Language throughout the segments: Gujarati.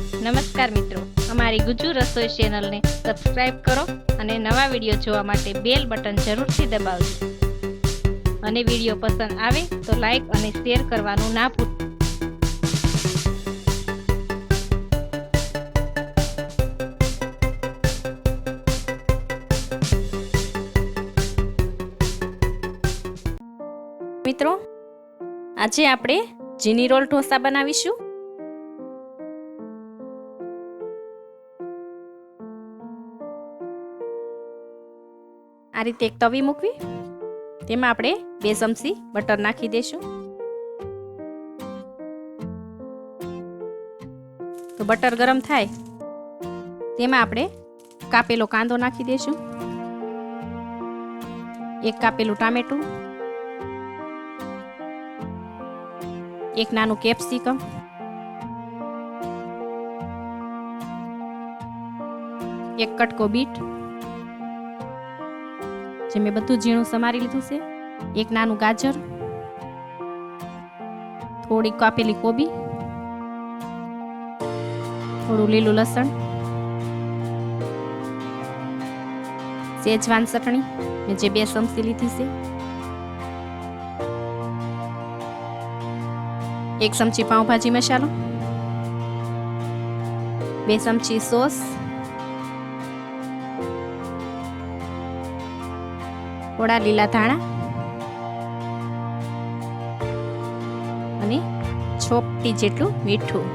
નમસ્કાર મિત્રો, અમારી ગુજુ રસોઈ ચેનલને સબસ્ક્રાઇબ કરો અને નવા વિડીયો જોવા માટે બેલ બટન જરૂરથી દબાવજો. અને વિડીયો પસંદ આવે તો લાઈક અને શેર કરવાનું ના ભૂલતા. મિત્રો, આજે આપણે જીની રોલ ઢોસા બનાવીશું. આ રીતે એક તવી મૂકવી, તેમાં આપણે 2 ચમચી બટર નાખી દઈશું. તો બટર ગરમ થાય તેમાં આપણે કાપેલો કાંદો નાખી દઈશું, 1 કાપેલું ટામેટું, 1 નાનું કેપ્સિકમ, 1 કટકો બીટ જે મેં બધું ઝીણું સમારી લીધું છે, 1 નાનું ગાજર, થોડી કાપેલી કોબી, થોડું લીલું લસણ, શેજવાન ચટણી મેં જે 2 ચમચી લીધી છે, 1 ચમચી પાઉંભાજી મસાલો, 2 ચમચી સોસ, થોડા લીલા ધાણા અને 6 ચપટી જેટલું મીઠું.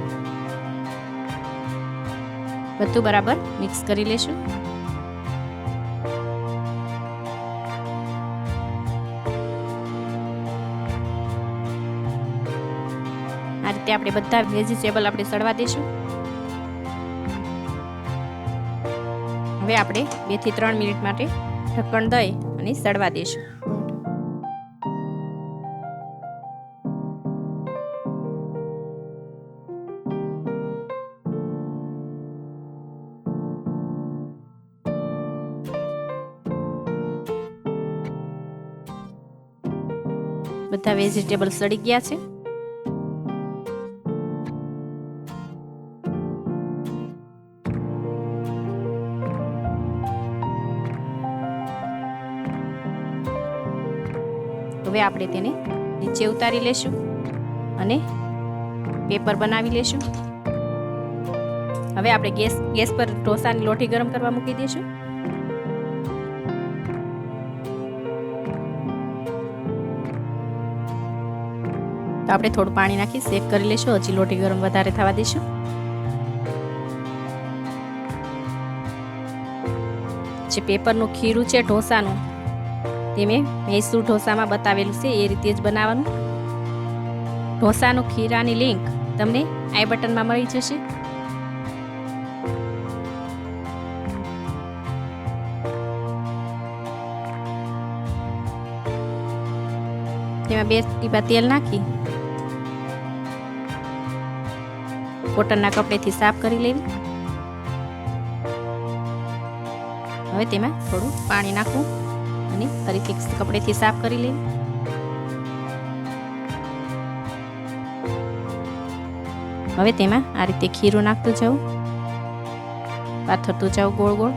બધું બરાબર મિક્સ કરી લેશું. આ રીતે આપણે બધા વેજીટેબલ આપણે સળવા દઈશું. હવે આપણે 2 થી 3 મિનિટ માટે ઢક્કણ દઈ અને સળવા દઈશું. બધા વેજીટેબલ સળી ગયા છે. હવે આપણે તેને નીચે ઉતારી લેશું અને પેપર બનાવી લેશું. હવે આપણે ગેસ પર ઢોસાની લોટી ગરમ કરવા મૂકી દઈશું. તો આપણે થોડું પાણી નાખી શેક કરી લેશું. હજી લોટી ગરમ વધારે થવા દઈશું. જે પેપરનું ખીરું છે ઢોસાનું, તે મેં મૈસૂર ઢોસામાં બતાવેલું છે, એ રીતે જ બનાવવાનું. ઢોસાનું ખીરાની લિંક તમને આઈ બટનમાં મળી જશે. તેમાં 2 ટીપા તેલ નાખી કોટનના કપડેથી સાફ કરી લેવી. હવે તેમાં થોડું પાણી નાખવું અને ફરીથી કપડેથી સાફ કરી લેવી. હવે તેમાં આ રીતે ખીરું નાખતું જાઉં, પાથરતું જાઉં ગોળ ગોળ.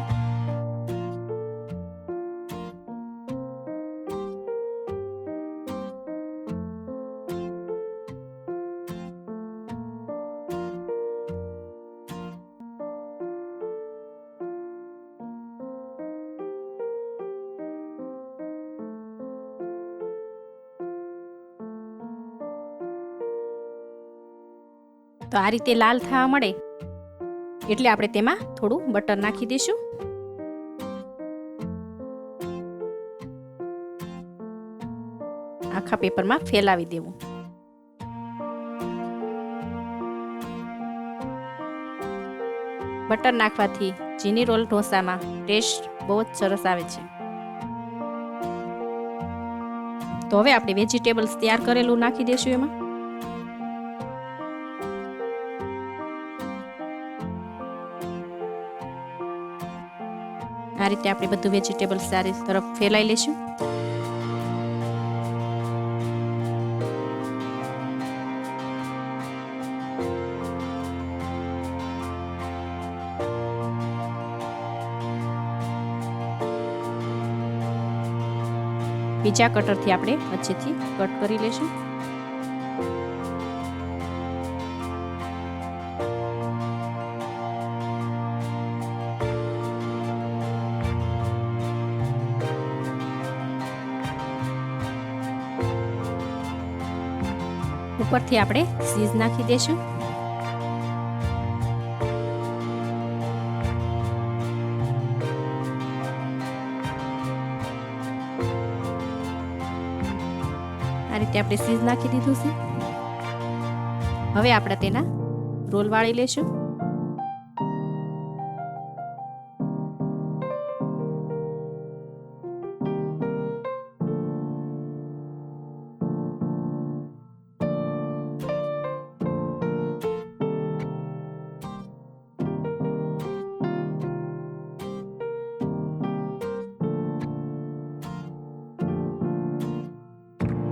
તો આ રીતે લાલ થવા મળે એટલે આપણે તેમાં થોડું બટર નાખી દઈશું. આખા પેપરમાં ફેલાવી દેવું. બટર નાખવાથી જીની રોલ ઢોસામાં ટેસ્ટ બહુ જ સરસ આવે છે. તો હવે આપણે વેજીટેબલ્સ તૈયાર કરેલું નાખી દઈશું એમાં. આ રીતે આપણે બધું વેજીટેબલ સારી તરફ ફેલાઈ લેશું. બીજા કટરથી આપણે વચ્ચેથી કટ કરી લેશું. ઉપરથી આપણે ચીઝ નાખી દઈશું. આ રીતે આપણે ચીઝ નાખી દીધું છે. હવે આપણે તેના રોલ વાળી લેશું.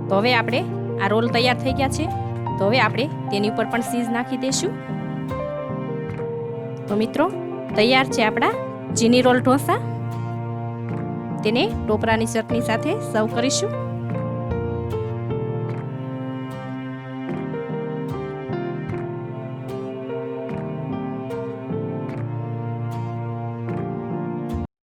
તો હવે આપણે આ રોલ તૈયાર થઈ ગયા છે. તો હવે આપણે તેની ઉપર પણ ચીઝ નાખી દઈશું. તો મિત્રો તૈયાર છે આપણા ચીની રોલ ઢોસા. તેને ટોપરાની ચટણી સાથે સર્વ કરીશું.